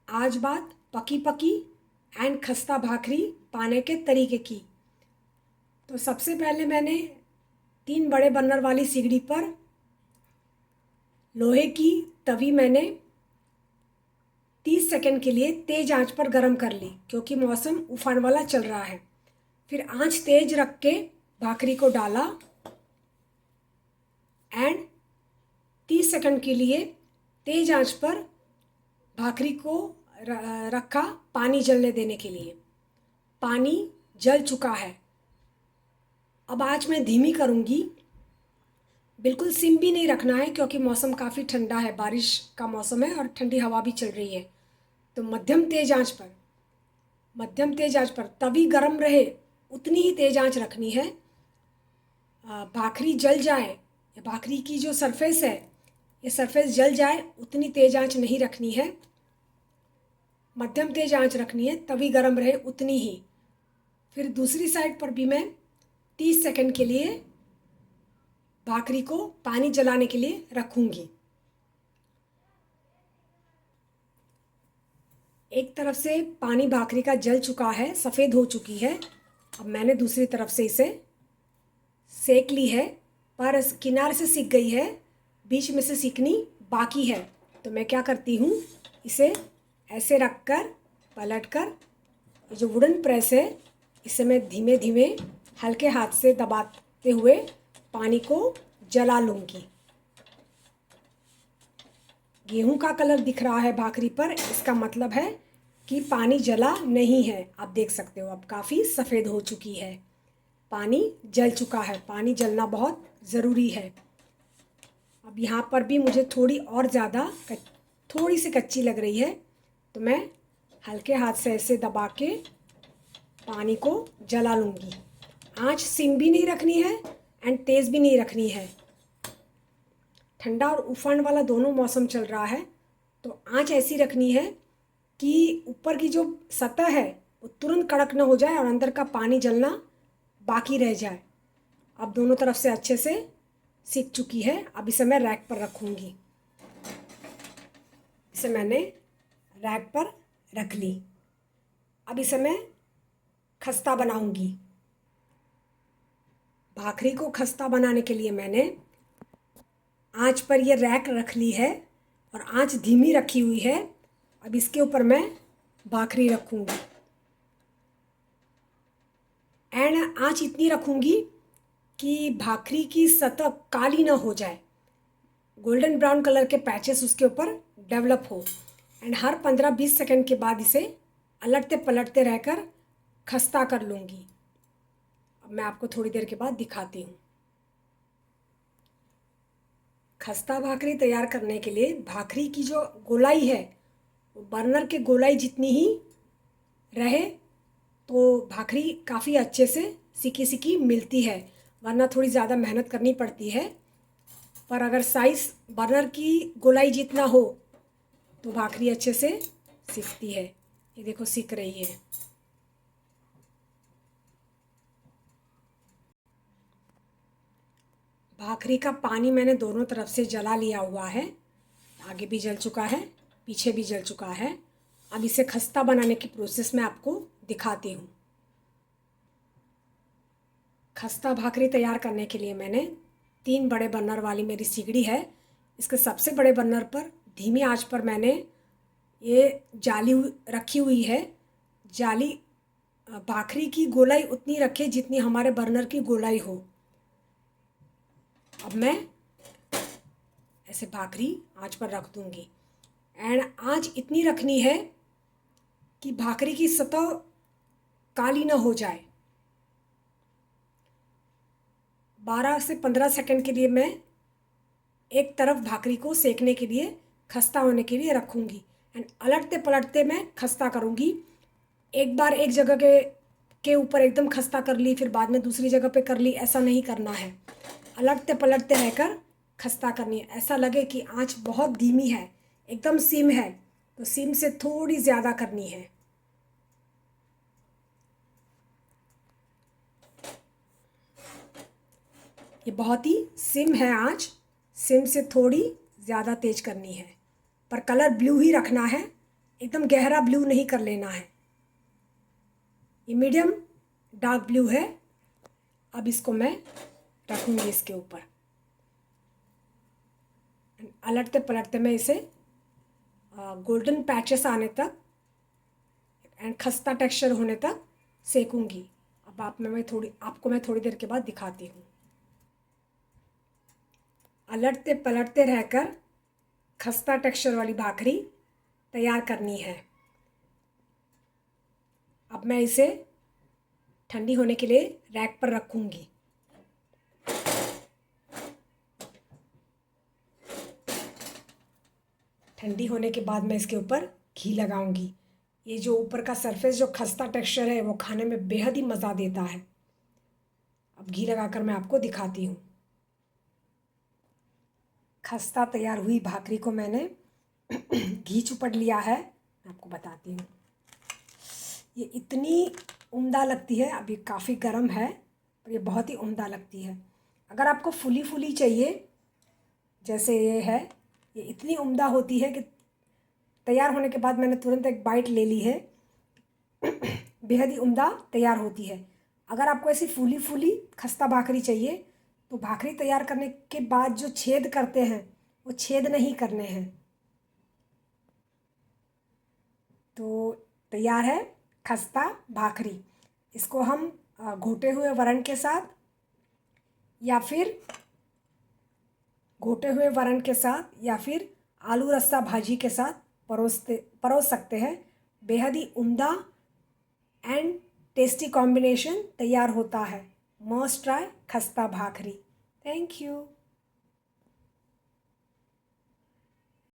आज बात पकी पकी एंड खस्ता भाखरी पाने के तरीके की। तो सबसे पहले मैंने 3 बड़े बर्नर वाली सिगड़ी पर लोहे की तवी मैंने 30 सेकंड के लिए तेज़ आंच पर गर्म कर ली, क्योंकि मौसम उफान वाला चल रहा है। फिर आंच तेज रख के भाखरी को डाला एंड 30 सेकंड के लिए तेज़ आंच पर भाखरी को रखा पानी जलने देने के लिए। पानी जल चुका है। अब आँच मैं धीमी करूँगी। बिल्कुल सिम भी नहीं रखना है, क्योंकि मौसम काफ़ी ठंडा है, बारिश का मौसम है और ठंडी हवा भी चल रही है। तो मध्यम तेज आंच पर तभी गर्म रहे उतनी ही तेज आंच रखनी है। भाखरी जल जाए या भाखरी की जो सरफेस है ये सरफेस जल जाए उतनी तेज आंच नहीं रखनी है, मध्यम तेज आंच रखनी है, तभी गर्म रहे उतनी ही। फिर दूसरी साइड पर भी मैं 30 सेकंड के लिए भाखरी को पानी जलाने के लिए रखूँगी। एक तरफ से पानी भाखरी का जल चुका है, सफ़ेद हो चुकी है। अब मैंने दूसरी तरफ से इसे सेक ली है, पर किनारे से सिक गई है, बीच में से सिकनी बाकी है। तो मैं क्या करती हूँ, इसे ऐसे रख कर पलट कर, ये जो वुडन प्रेस है इसे मैं धीमे धीमे हल्के हाथ से दबाते हुए पानी को जला लूँगी। गेहूं का कलर दिख रहा है भाखरी पर, इसका मतलब है कि पानी जला नहीं है। आप देख सकते हो अब काफ़ी सफ़ेद हो चुकी है, पानी जल चुका है। पानी जलना बहुत ज़रूरी है। अब यहाँ पर भी मुझे थोड़ी सी कच्ची लग रही है, तो मैं हल्के हाथ से ऐसे दबा के पानी को जला लूँगी। आँच सिम भी नहीं रखनी है एंड तेज़ भी नहीं रखनी है। ठंडा और उफान वाला दोनों मौसम चल रहा है, तो आँच ऐसी रखनी है कि ऊपर की जो सतह है वो तुरंत कड़क ना हो जाए और अंदर का पानी जलना बाकी रह जाए। अब दोनों तरफ से अच्छे से सिक चुकी है। अब इसे मैं रैक पर रखूँगी। इसे मैंने रैक पर रख ली। अब इसे मैं खस्ता बनाऊँगी। भाखरी को खस्ता बनाने के लिए मैंने आँच पर ये रैक रख ली है और आँच धीमी रखी हुई है। अब इसके ऊपर मैं भाखरी रखूँगी एंड आँच इतनी रखूँगी कि भाखरी की सतह काली ना हो जाए, गोल्डन ब्राउन कलर के पैचेस उसके ऊपर डेवलप हो। एंड हर 15-20 सेकंड के बाद इसे अलटते पलटते रहकर खस्ता कर लूँगी। अब मैं आपको थोड़ी देर के बाद दिखाती हूँ। खस्ता भाखरी तैयार करने के लिए भाखरी की जो गोलाई है वो बर्नर के गोलाई जितनी ही रहे तो भाखरी काफ़ी अच्छे से सिकी सिकी मिलती है, वरना थोड़ी ज़्यादा मेहनत करनी पड़ती है। पर अगर साइज़ बर्नर की गोलाई जितना हो तो भाखरी अच्छे से सिकती है। ये देखो सिक रही है। भाखरी का पानी मैंने दोनों तरफ से जला लिया हुआ है, आगे भी जल चुका है, पीछे भी जल चुका है। अब इसे खस्ता बनाने की प्रोसेस में आपको दिखाती हूँ। खस्ता भाखरी तैयार करने के लिए मैंने 3 बड़े बर्नर वाली मेरी सिगड़ी है, इसके सबसे बड़े बर्नर पर धीमी आंच पर मैंने ये जाली रखी हुई है। जाली भाखरी की गोलाई उतनी रखे जितनी हमारे बर्नर की गोलाई हो। अब मैं ऐसे भाखरी आंच पर रख दूंगी एंड आंच इतनी रखनी है कि भाखरी की सतह काली ना हो जाए। 12 से 15 सेकंड के लिए मैं एक तरफ भाखरी को सेकने के लिए, खस्ता होने के लिए रखूँगी एंड अलटते पलटते मैं खस्ता करूँगी। एक बार एक जगह के ऊपर एकदम खस्ता कर ली, फिर बाद में दूसरी जगह पे कर ली, ऐसा नहीं करना है। अलटते पलटते रहकर खस्ता करनी है। ऐसा लगे कि आंच बहुत धीमी है, एकदम सिम है, तो सिम से थोड़ी ज़्यादा करनी है। ये बहुत ही सिम है आंच, सिम से थोड़ी ज़्यादा तेज करनी है, पर कलर ब्लू ही रखना है, एकदम गहरा ब्लू नहीं कर लेना है, ये मीडियम डार्क ब्लू है। अब इसको मैं रखूँगी इसके ऊपर, अलटते पलटते मैं इसे गोल्डन पैचेस आने तक एंड खस्ता टेक्सचर होने तक सेकूंगी। अब आपको मैं थोड़ी देर के बाद दिखाती हूँ। अलटते पलटते रहकर खस्ता टेक्सचर वाली भाखरी तैयार करनी है। अब मैं इसे ठंडी होने के लिए रैक पर रखूंगी। ठंडी होने के बाद मैं इसके ऊपर घी लगाऊंगी। ये जो ऊपर का सरफेस जो खस्ता टेक्सचर है वो खाने में बेहद ही मज़ा देता है। अब घी लगाकर मैं आपको दिखाती हूँ। खस्ता तैयार हुई भाकरी को मैंने घी चुपड़ लिया है, मैं आपको बताती हूँ। ये इतनी उम्दा लगती है, अभी काफ़ी गर्म है पर ये बहुत ही उम्दा लगती है। अगर आपको फुली फुली चाहिए जैसे ये है, ये इतनी उम्दा होती है कि तैयार होने के बाद मैंने तुरंत एक बाइट ले ली है, बेहद ही उम्दा तैयार होती है। अगर आपको ऐसी फूली फूली खस्ता भाकरी चाहिए तो भाकरी तैयार करने के बाद जो छेद करते हैं वो छेद नहीं करने हैं। तो तैयार है खस्ता भाकरी। इसको हम घोटे हुए वरण के साथ या फिर आलू रस्सा भाजी के साथ परोस सकते हैं। बेहद ही उम्दा एंड टेस्टी कॉम्बिनेशन तैयार होता है। मस्ट ट्राई खस्ता भाकरी। Thank you.